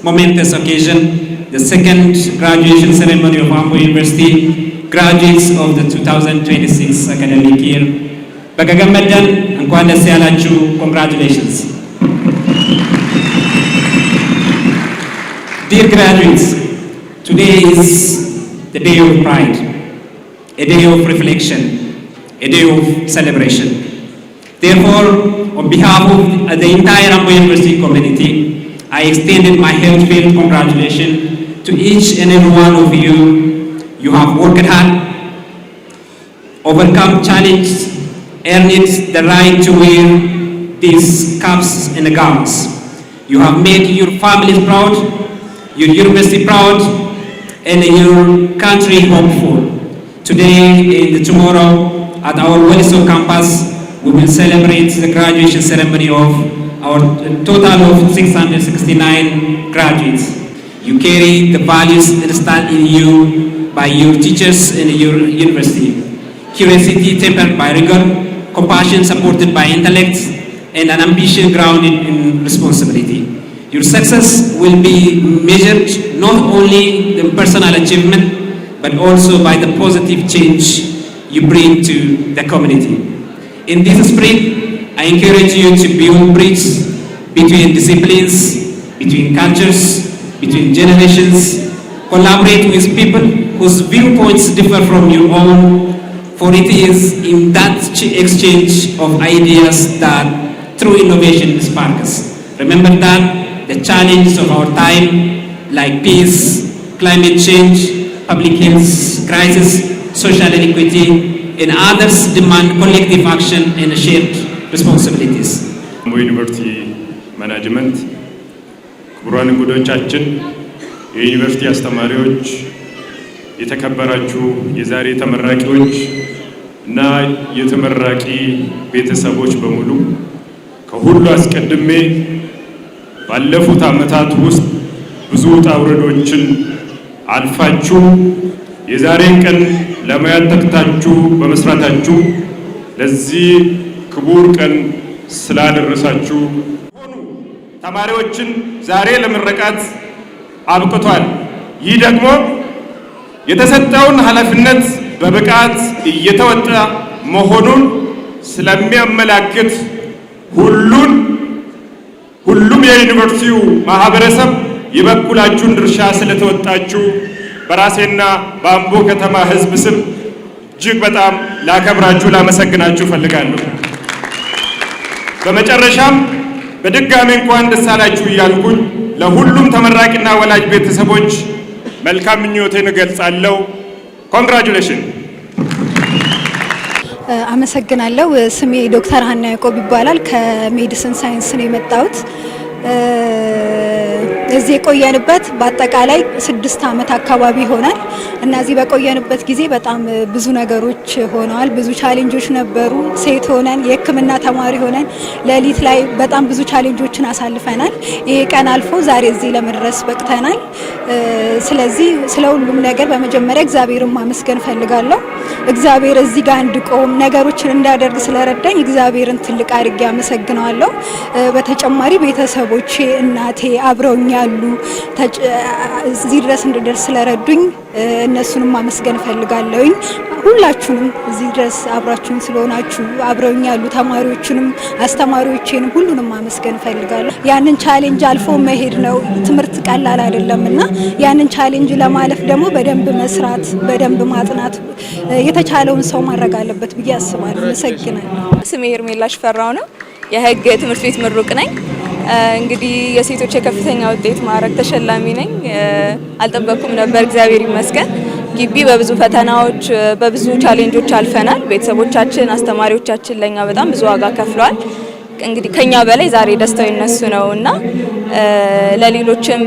momentous occasion, the second graduation ceremony of Ambo University graduates of the 2026 academic year. Bagagamadan and Kwanda Sealachu, congratulations. Dear graduates, today is the day of pride, a day of reflection, a day of celebration. Therefore, on behalf of the entire Ambo University community, I extended my heartfelt congratulations to each and every one of you. You have worked hard, overcome challenges, earned the right to wear these caps and gowns. You have made your families proud, your university proud, and your country hopeful. Today and tomorrow at our Waliso campus, we will celebrate the graduation ceremony of our total of 669 graduates. You carry the values installed in you by your teachers in your university. Curiosity tempered by rigor, compassion supported by intellect, and an ambition grounded in responsibility. Your success will be measured not only in personal achievement, but also by the positive change you bring to the community. In this spirit, I encourage you to build bridges between disciplines, between cultures, between generations, collaborate with people whose viewpoints differ from your own, for it is in that exchange of ideas that true innovation sparks. Remember that the challenges of our time, like peace, climate change, public health crisis, social inequity, and others demand collective action and shared responsibilities. አምቦ ዩኒቨርሲቲ ማኔጅመንት ክቡራን እንግዶቻችን፣ የዩኒቨርሲቲ አስተማሪዎች፣ የተከበራችሁ የዛሬ ተመራቂዎች እና የተመራቂ ቤተሰቦች በሙሉ ከሁሉ አስቀድሜ ባለፉት ዓመታት ውስጥ ብዙ ውጣ ውረዶችን አልፋችሁ የዛሬን ቀን ለማየት ተግታችሁ በመስራታችሁ ለዚህ ክቡር ቀን ስላደረሳችሁ ተማሪዎችን ዛሬ ለምረቃት አብቅቷል። ይህ ደግሞ የተሰጠውን ኃላፊነት በብቃት እየተወጣ መሆኑን ስለሚያመላክት ሁሉም የዩኒቨርሲቲው ማህበረሰብ የበኩላችሁን ድርሻ ስለተወጣችሁ በራሴና በአምቦ ከተማ ሕዝብ ስም እጅግ በጣም ላከብራችሁ ላመሰግናችሁ ፈልጋለሁ። በመጨረሻም በድጋሚ እንኳን ደስ አላችሁ እያልኩኝ ለሁሉም ተመራቂና ወላጅ ቤተሰቦች መልካም ምኞቴን እገልጻለሁ። ኮንግራቹሌሽን። አመሰግናለሁ። ስሜ ዶክተር ሀና ያዕቆብ ይባላል። ከሜዲሲን ሳይንስ ነው የመጣሁት። እዚህ የቆየንበት በአጠቃላይ 6 ዓመት አካባቢ ይሆናል እና እዚህ በቆየንበት ጊዜ በጣም ብዙ ነገሮች ሆነዋል። ብዙ ቻሌንጆች ነበሩ። ሴት ሆነን የሕክምና ተማሪ ሆነን ሌሊት ላይ በጣም ብዙ ቻሌንጆችን አሳልፈናል። ይሄ ቀን አልፎ ዛሬ እዚህ ለመድረስ በቅተናል። ስለዚህ ስለ ሁሉም ነገር በመጀመሪያ እግዚአብሔርን ማመስገን ፈልጋለሁ። እግዚአብሔር እዚህ ጋር እንድቆም ነገሮችን እንዳደርግ ስለረዳኝ እግዚአብሔርን ትልቅ አድርጌ አመሰግናለሁ። በተጨማሪ ቤተሰቦቼ፣ እናቴ አብረውኝ ያሉ እዚህ ድረስ እንድደርስ ስለረዱኝ እነሱንም ማመስገን ፈልጋለሁኝ። ሁላችሁንም እዚህ ድረስ አብራችሁኝ ስለሆናችሁ አብረውኝ ያሉ ተማሪዎችንም አስተማሪዎቼንም ሁሉንም ማመስገን ፈልጋለሁ። ያንን ቻሌንጅ አልፎ መሄድ ነው። ትምህርት ቀላል አይደለምና ያንን ቻሌንጅ ለማለፍ ደግሞ በደንብ መስራት፣ በደንብ ማጥናት፣ የተቻለውን ሰው ማድረግ አለበት ብዬ አስባለሁ። አመሰግናለሁ። ስሜ ሄርሜላ ሽፈራው ነው። የህግ ትምህርት ቤት ምሩቅ ነኝ። እንግዲህ የሴቶች የከፍተኛ ውጤት ማዕረግ ተሸላሚ ነኝ። አልጠበቅኩም ነበር፣ እግዚአብሔር ይመስገን። ግቢ በብዙ ፈተናዎች በብዙ ቻሌንጆች አልፈናል። ቤተሰቦቻችን፣ አስተማሪዎቻችን ለኛ በጣም ብዙ ዋጋ ከፍለዋል። እንግዲህ ከኛ በላይ ዛሬ ደስታው የነሱ ነውና ለሌሎችም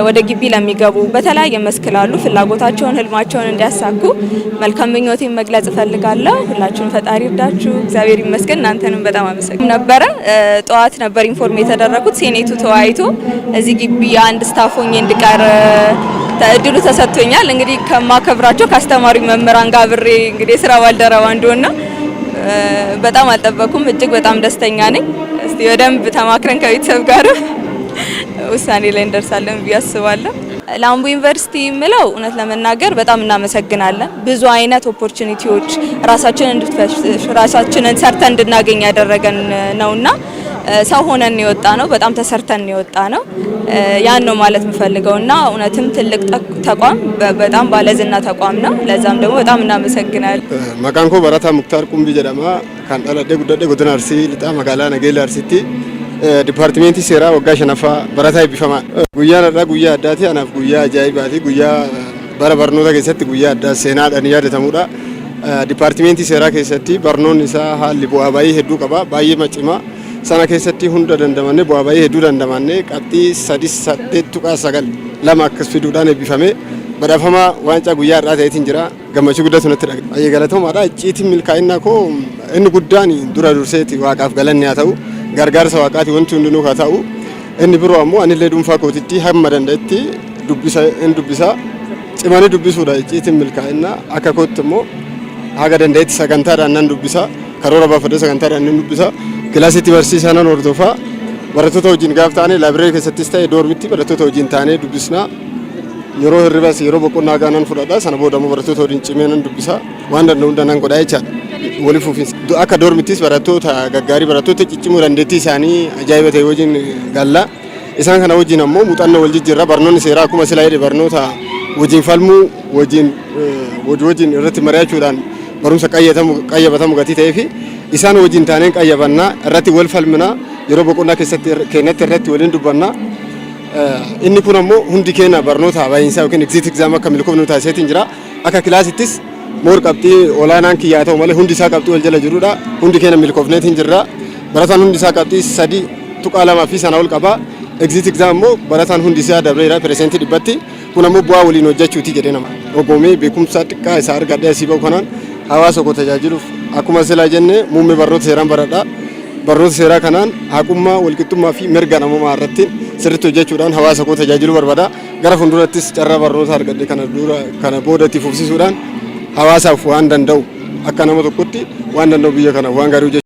ወደ ግቢ ለሚገቡ በተለያየ መስክ ላሉ ፍላጎታቸውን ህልማቸውን እንዲያሳኩ መልካም ምኞቴን መግለጽ እፈልጋለሁ። ሁላችሁም ፈጣሪ ይርዳችሁ። እግዚአብሔር ይመስገን። እናንተንም በጣም አመሰግናለሁ። ነበረ ጠዋት ነበር ኢንፎርም የተደረኩት። ሴኔቱ ተወያይቶ እዚህ ግቢ አንድ ስታፍ ሆኜ እንድቀር እድሉ ተሰጥቶኛል። እንግዲህ ከማከብራቸው ከአስተማሪ መምህራን ጋር አብሬ እንግዲህ የስራ ባልደረባ እንደሆነ በጣም አልጠበኩም። እጅግ በጣም ደስተኛ ነኝ። እስቲ በደንብ ተማክረን ከቤተሰብ ጋር ውሳኔ ላይ እንደርሳለን ብዬ አስባለሁ። ለአምቦ ዩኒቨርሲቲ ምለው እውነት ለመናገር በጣም እናመሰግናለን። ብዙ አይነት ኦፖርቹኒቲዎች ራሳችንን ሰርተን እንድናገኝ ያደረገን ነውና ሰው ሆነን የወጣ ነው። በጣም ተሰርተን የወጣ ነው። ያን ነው ማለት የምፈልገውና እውነትም ትልቅ ተቋም በጣም ባለዝና ተቋም ነው። ለዛም ደግሞ በጣም እናመሰግናለን። መቃንኮ በራታ ሙክታር ቁምቢ ጀዳማ ካን ዳላደ ጉዳደ ጎደና አርሲ ልጣ መጋላ ነገሌ አርሲቲ ዲፓርትሜንቲ ሴራ ወጋ ሸነፋ በራታ ይብፈማ ጉያ ነዳ ጉያ አዳቲ አናፍ ጉያ አጃይባቲ ጉያ bara barnoota keessatti guyyaa addaa seenaadhaan yaadatamudha. Dipaartimentii seeraa keessatti barnoonni isaa haalli bu'aa baay'ee hedduu qaba. Baay'ee cimaa sana keessatti hunda dandamanne bu'aa baay'ee hedduu dandamanne qabxii 3.8 lama akkas fiduudhaan eebbifame badhaafama waancaa guyyaa har'aa ta'eetiin jira. Gammachuu guddatu natti dhaga'e. Baay'ee galatoomaadha. Icciitiin milkaa'inaa koo inni guddaan dura durseeti waaqaaf galanni haa ta'u gargaarsa waaqaati wanti hundinuu haa ta'u inni biroo ammoo anillee dhuunfaa kootitti hamma danda'etti dubbisa cimanii dubbisuudha. Icciitiin milkaa'inaa akka kootti immoo haga danda'etti sagantaadhaan nan dubbisa karoora baafadhee sagantaadhaan nan dubbisa kilaasitti barsiisaa nan hordofaa barattoota wajjin gaaf taanee laabireerii keessattis ta'e doormitti barattoota wajjin taanee dubbisnaa yeroo hirribas yeroo boqonnaa gaanan fudhadha sana booda immoo barattoota wajjin cimee nan dubbisa waan danda'u hunda nan godhaa jechaadha. Waliif fufiinsa akka doormittis barattoota gaggaarii barattoota ciccimuu dandeettii isaanii ajaa'iba ta'e wajjin galla isaan kana wajjin ammoo muuxannoo wal jijjiirra barnoonni seeraa akkuma silaa jedhe barnoota wajjin falmuu wajjin irratti mari'achuudhaan barumsa qayyabatamu gatii ta'ee fi isaan wajjin taaneen qayyabannaa irratti wal falminaa yeroo boqonnaa keessatti keenyatti irratti waliin dubbannaa inni kun ammoo hundi keenya barnoota baay'insaa yookiin exit exam akka milkoofnu taasiseetiin jira. Akka kilaasittis moor qabxii olaanaan kiyyaa ta'u malee hundi isaa qabxii wal jala jirudha. Hundi keenya milkoofneetiin jirra. Barataan hundi isaa qabxii 3.2 fi sana ol qaba. Exit exam ammoo barataan hundi isaa dabreera persentii dhibbatti kun ammoo bu'aa waliin hojjechuuti jedhee nama ogoomee beekumsa xiqqaa isaa argadhee asii ba'u kanaan hawaasa koo tajaajiluuf akkuma silaa jenne muummee barnoota seeraan baradha. Barnoota seeraa kanaan haqummaa walqixxummaa fi mirga namummaa irratti sirriitti hojjechuudhaan hawaasa koo tajaajiluu barbaada. Gara fuuldurattis carraa barnoota argadhee kana boodatti fufsiisuudhaan hawaasaaf waan danda'u akka nama tokkotti waan danda'u biyya kanaaf waan gaarii hojjechuudha.